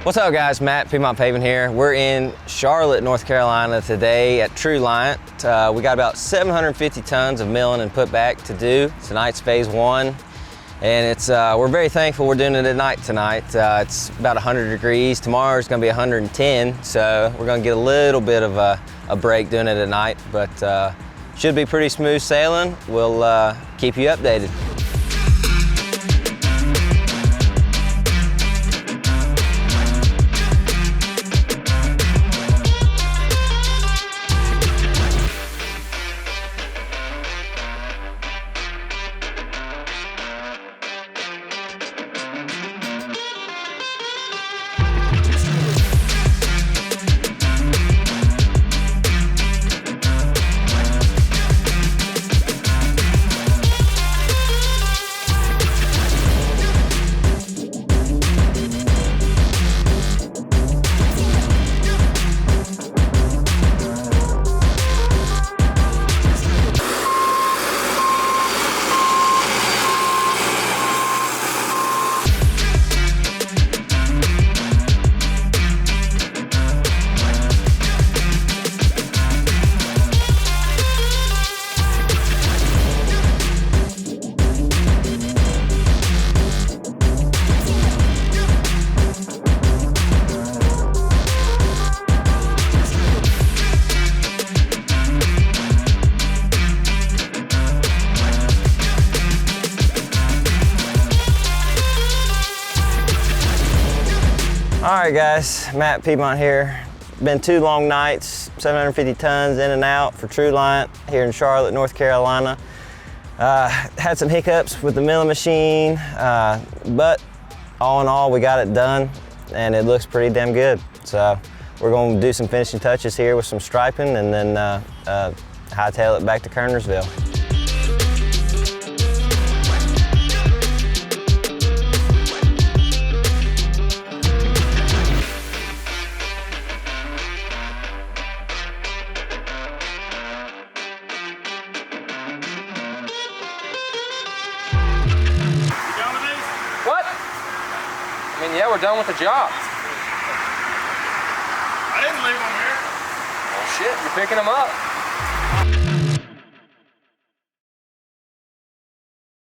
What's up guys, Matt, Piedmont Paving here. We're in Charlotte, North Carolina today at Truliant. We got about 750 tons of milling and putback to do. Tonight's phase one. And we're very thankful we're doing it at night tonight. It's about 100 degrees. Tomorrow's gonna be 110, so we're gonna get a little bit of a break doing it at night, but should be pretty smooth sailing. We'll keep you updated. All right guys, Matt, Piedmont here. Been 2 long nights, 750 tons in and out for Truliant here in Charlotte, North Carolina. Had some hiccups with the milling machine, but all in all, we got it done and it looks pretty damn good. So we're going to do some finishing touches here with some striping and then hightail it back to Kernersville. What? I mean, yeah, we're done with the job. I didn't leave them here. Well, shit, you're picking them up.